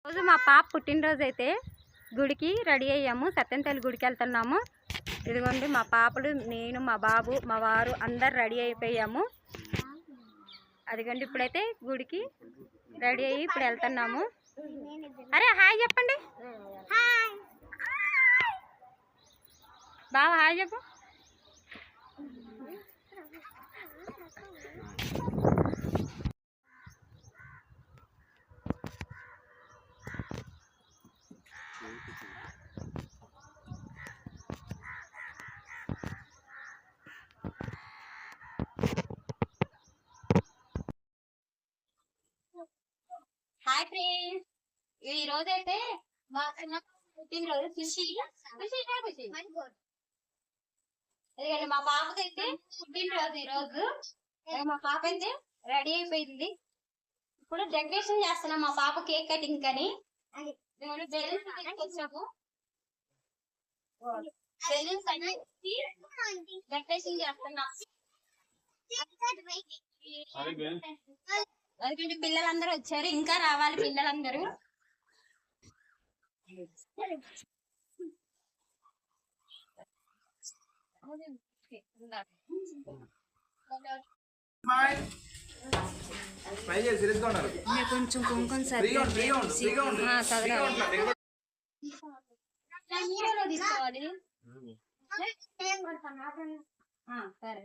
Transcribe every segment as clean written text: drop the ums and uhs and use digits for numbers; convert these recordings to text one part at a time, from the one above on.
రోజు మా పాప పుట్టినరోజు అయితే గుడికి రెడీ అయ్యాము. సత్యంతల్లి గుడికి వెళ్తున్నాము. ఇదిగోండి మా పాపలు, నేను, మా బాబు, మా వారు అందరు రెడీ అయిపోయాము. అదిగోండి ఇప్పుడైతే గుడికి రెడీ అయ్యి ఇప్పుడు వెళ్తున్నాము. అరే హాయ్ చెప్పండి. బాబా హాయ్ చెప్పు. హాయ్ ఫ్రెండ్స్, ఈ రోజు అయితే మా పుట్టినరోజు ఎందుకంటే మా పాపకి అయితే పుట్టినరోజు ఈ రోజు. మా పాప అయితే రెడీ అయిపోయింది. ఇప్పుడు డెకరేషన్ చేస్తున్నాం మా పాప కేక్ కటింగ్ అని. తీసుకొచ్చాము డెకరేషన్ చేస్తున్నాం. ఎందుకంటే పిల్లలందరూ వచ్చారు, ఇంకా రావాలి పిల్లలందరూ. కొంచెం కుంకుమ తీసుకోవాలి. సరే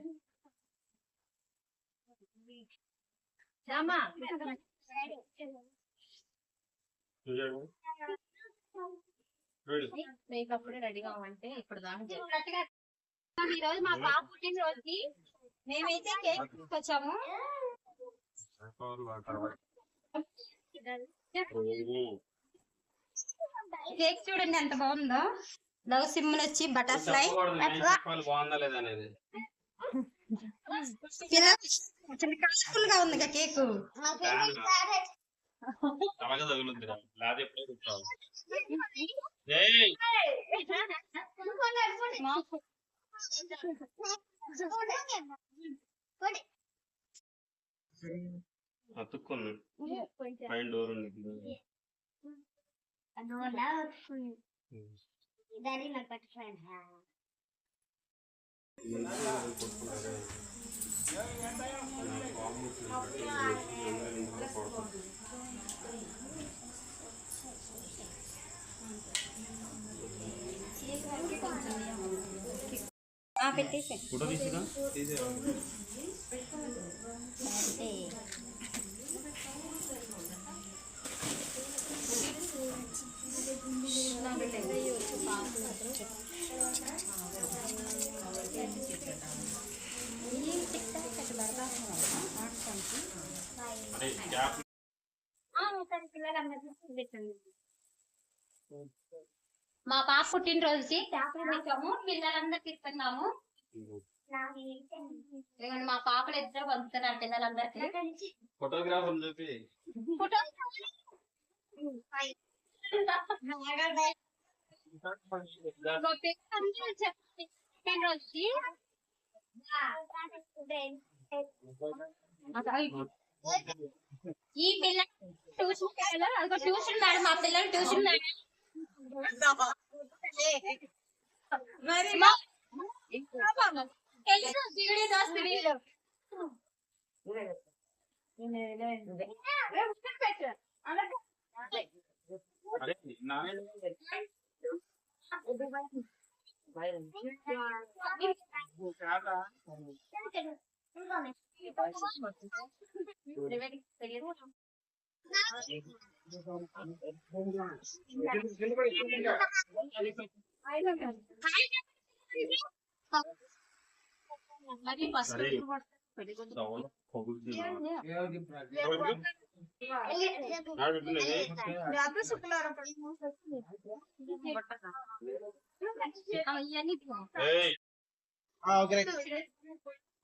మేకప్పుడు రెడీగా అంటే ఇప్పుడు దాకా. ఈ రోజు మా పాప పుట్టినరోజుకి మేమైతే కేక్ తీసుకొచ్చాము. కేక్ చూడండి ఎంత బాగుందో. లవ్ సింబల్ వచ్చి బటర్ఫ్లై. కలర్ఫుల్ గా ఉంది కేక్. అతుక్కున్నా పైన డోర్ ఉంది. పెట్టేసి ఫోటో తీసుకురా. మా పాప పుట్టినరోజుకి పిల్లలందరికి ఇస్తున్నాము. మా పాపలు ఇద్దరు పంపుతున్నారు పిల్లలందరికి. ఫోటోగ్రాఫర్ చెప్పి పుట్టినరోజుకి ఈ పిల్ల ట్యూషన్ అదిగో ట్యూషన్ మేడం, మా పిల్లలు ట్యూషన్ మేడం. వీడియో దోస్తు వీళ్ళు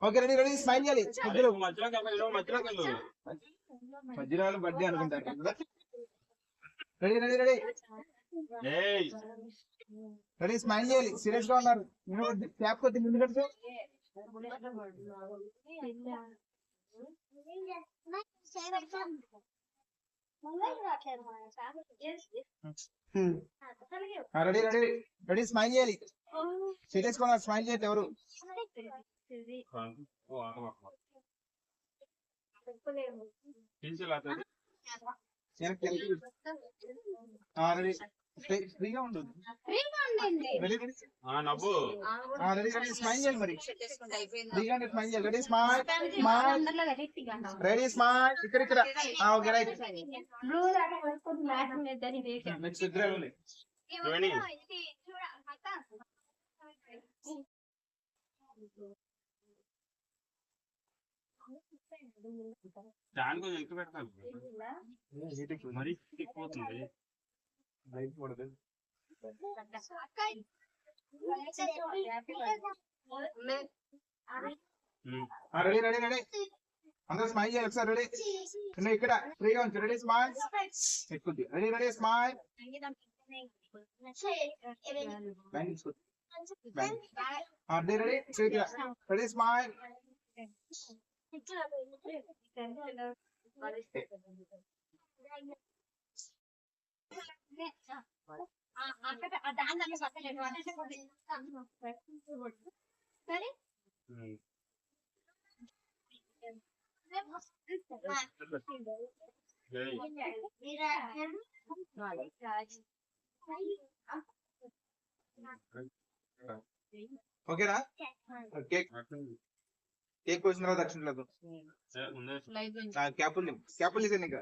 ఓకే రెడీ రెడీ స్మైల్ చేయాలి. మధ్యలో బర్త్డే అనుకుంటారు. Ready ready ready ready smile చేయాలి. సీరియస్ గా ఉన్నారు. క్యాప్ కొద్ది ముందు కట్టు. రెడీ రెడీ రెడీ స్మైల్ చేయాలి సీరియస్ గా స్మైల్ చేయాలి ఎవరు ఫ్రీగా ఉంటుంది నవ్వు రెడీ రెడీ స్మైల్ చేయాలి మరి ఫ్రీగా స్మైల్ చేయాలి ready smile smile ready smile ఇక్కడ ఇక్కడ ఓకే రైట్ నెక్స్ట్ ఇద్దరు ఫ్యాన్ కొంచెం ఎక్కువ పెడతాను మరీ ఎక్కువవుతుంది రెడీ రెడీ రెడీ అందరూ స్మైల్ చేయాలి ఒకసారి రెడీ ఇక్కడ ఫ్రీగా ఉంచు రెడీ స్మైల్ ఎక్కుద్ది ready ready smile ready ready ready smile ఓకేనా కేక్ కేక్ కోసిన తర్వాత దక్షిణలకు క్యాపుల్ క్యాపుల్ ఇదే ఇంకా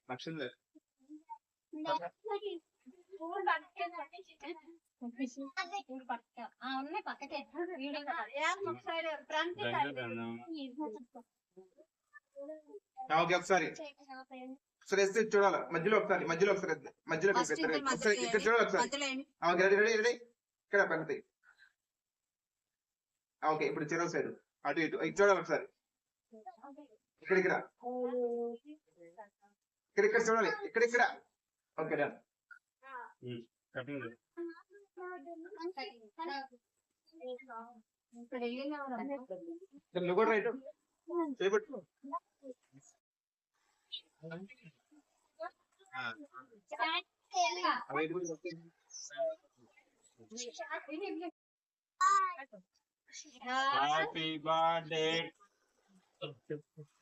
లక్షలు ఓకే ఒకసారి ఒకసారి వేస్తే చూడాలి మధ్యలో ఒకసారి మధ్యలో ఒకసారి మధ్యలో ఒకసారి ఇక్కడ చూడాలి ఒకసారి రెడీ రెడీ రెడీ ఇక్కడ పెడతాయి ఓకే ఇప్పుడు చెరవ సైడ్ అటు ఇటు ఇది చూడాలి ఒకసారి ఇక్కడ ఇక్కడ ఇక్కడ ఇక్కడ చూడాలి ఇక్కడ ఇక్కడ ఓకే డన్ నువ్వు కూడా రైట్ చేయబట్టు హ్యాపీ బర్త్డే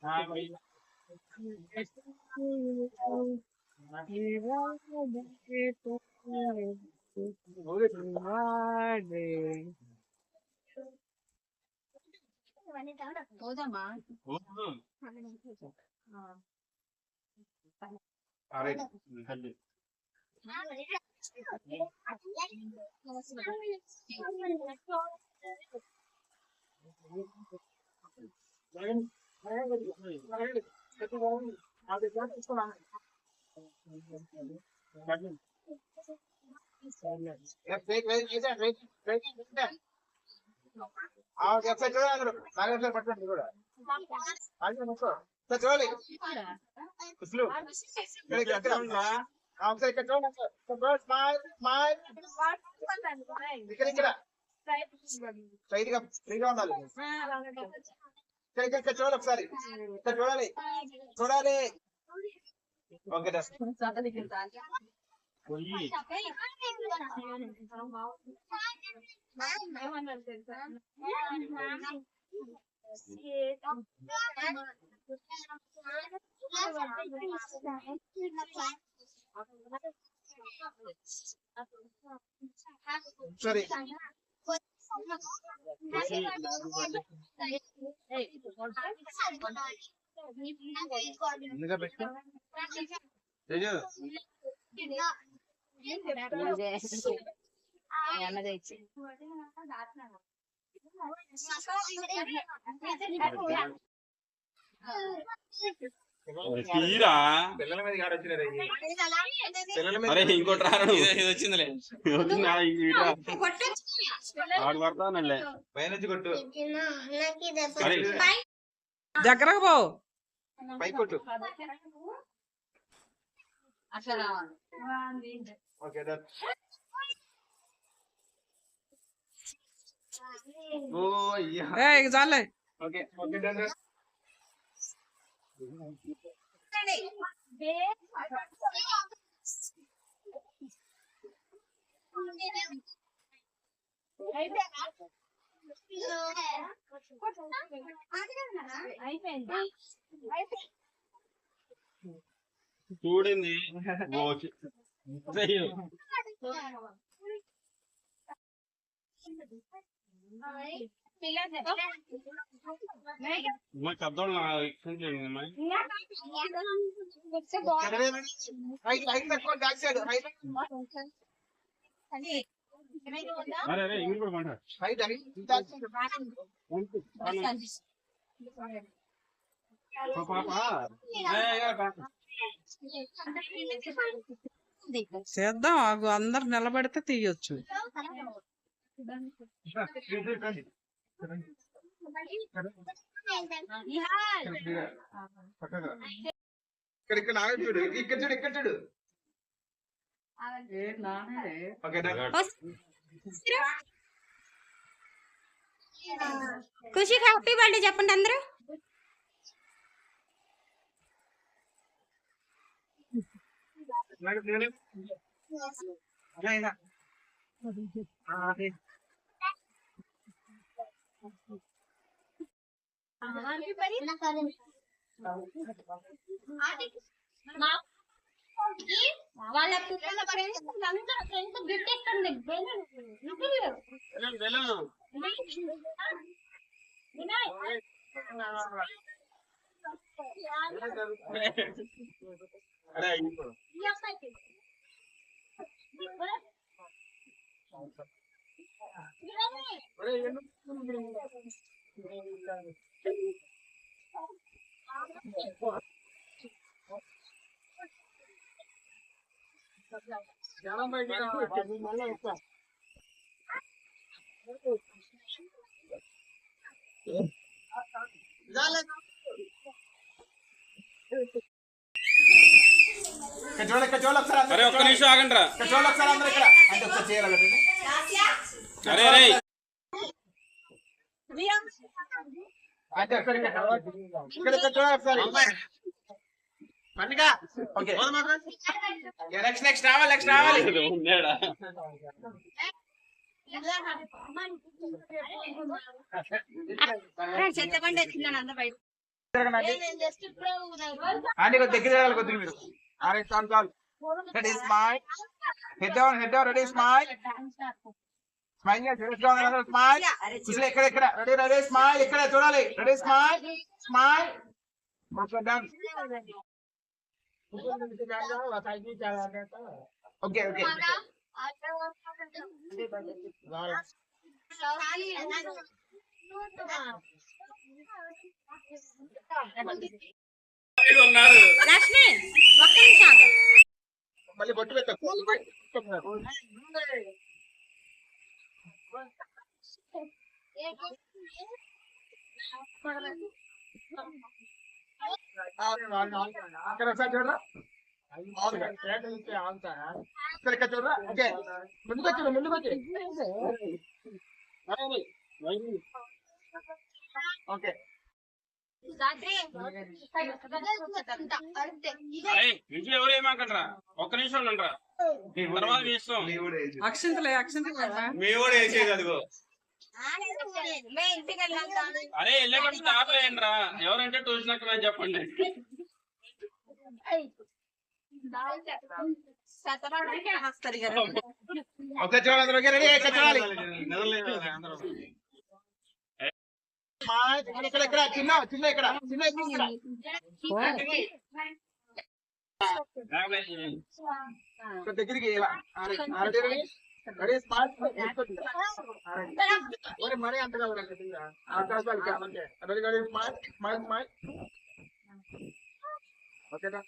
హ్యాపీ పోదామా చూడాలి ఇక్కడ ఇక్కడ స్ట్రైట్ గా ఫ్రీగా ఉండాలి ఇక్కడ చూడాలి ఒకసారి ఇక్కడ చూడాలి చూడాలి ఓకే పోయి సరే ముందుగా పెట్టు తీరా పిల్లల మీద గాడు వచ్చినారు పిల్లల మీద అరే ఇంకోటి రాను ఇది వచ్చిందిలే ఆడు పడతానండి పై నుంచి కొట్టు దగ్గరకు పో పై కొట్టు ఓకే డన్ ఓ అయ్యా చాలే ఓకే ఓకే డన్ చూడింది పెద్దోళ్ళు హైట్ తక్కువ బ్యాక్ సైడ్ హైట్ అరే ఇంక కూడా మాట హైట్ అని చేద్దాం ఆగు, అందరు నిలబడితే తీయొచ్చు. ఇక్కడ ఇక్కడ నాగ చూడు ఇక్కడ చూడు ఇక్కడ చూడు ఓకే ఖుషికి హ్యాపీ బర్త్డే చెప్పండి అందరూ. వాళ్ళ పిల్లల ఫ్రెండ్స్ అందరూ ఫ్రెండ్స్ గిఫ్ట్ ఇస్తుంది. కచోళ ఒకసారి అరే ఒక్క నిమిషం ఆగండి రా. కచోళ ఒకసారి అందరూ ఇక్కడ అంటే ఒకసారి చేయాలి అరే అరే అంటే ఒకసారి ఇక్కడ కచోళ ఒకసారి పండుగ ఓకే నెక్స్ట్ రావాలి నెక్స్ట్ రావాలి ఉన్నాడా అంటే దగ్గర జరగాలి కొద్దిగా మీరు అరే చాలు చాలు ready smile head down ready smile smile smile చూసలే ఇక్కడ ఇక్కడ రెడీ రెడీ స్మైల్ ఇక్కడ చూడాలి ready smile smile okay okay ఉన్నారు లక్ష్మి ఒక్క నిమిషం ఆగు. మళ్ళీ బొట్టు పెట్ట అక్కడ ఒకసారి చూడరా ఇక్కడ చూడరా ఓకే ముందుకు వచ్చి ముందుకు వచ్చి ఓకే అరే విజయ్ ఎవరు ఏమాకండ్రా ఒక్క నిమిషం ఉండండిరా తర్వాత వేస్తాం అక్షంతలే మీ కూడా వేసేది అదిగో అరే వెళ్ళేటప్పుడు ఆపలేయండి రా ఎవరంటే చూసినట్టు చెప్పండి ఓకే చూడాలి రెడీ ఇక్కడ చూడాలి ఇక్కడ ఇక్కడ చిన్న చిన్న ఇక్కడ చిన్న దగ్గరికి మరీ అంత ఓకేనా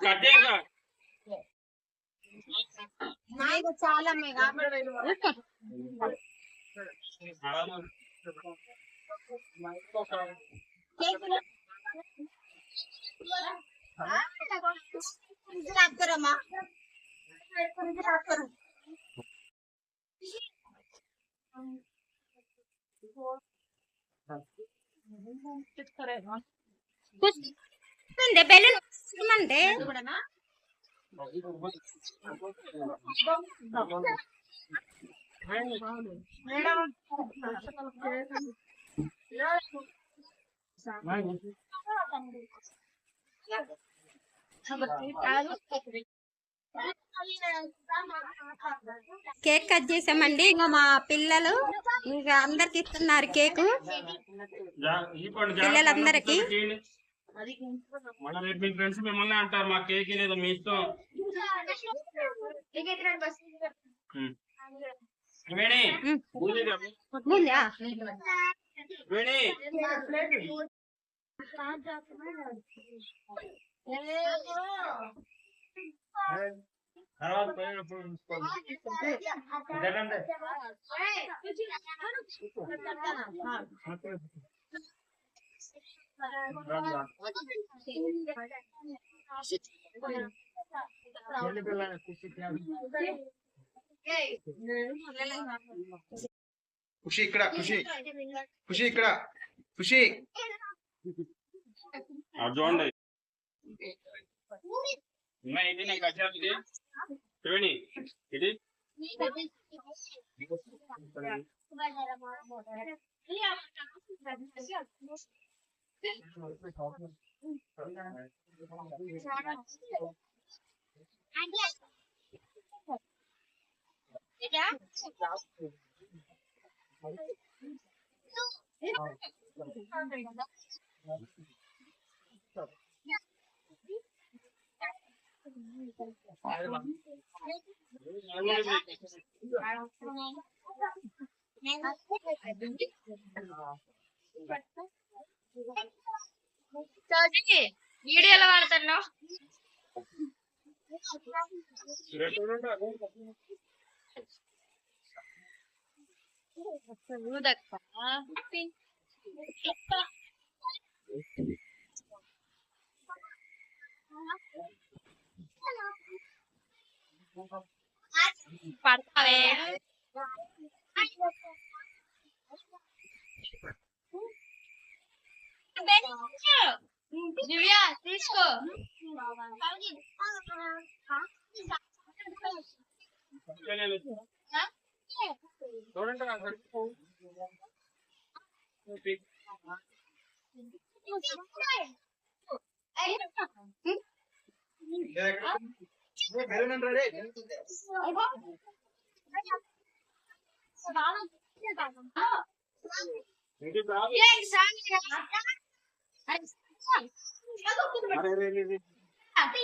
కట్టేగా చాలా బెలూన్ అంటే కేక్ కట్ చేసామండి. ఇంకా మా పిల్లలు ఇంకా అందరికి ఇస్తున్నారు కేకు పిల్లలందరికి. మళ్ళీ రేపు మీ ఫ్రెండ్స్ మిమ్మల్ని అంటారు మా కేక్ లేదు మీ ఇష్టం. వేణి ముందా వేణి తర్వాత పోయినప్పుడు జగన్ ఖుషి ఇక్కడ, ఖుషి ఖుషి ఇక్కడ, ఖుషి చూడండి ఇది నేను కట్టాను. ఇది వేణి ఇది వీడియో ఎలా వాడుతున్నావు? పడతావే దివ్య తీసుకో. చూడండి బెలూన్ రే అరే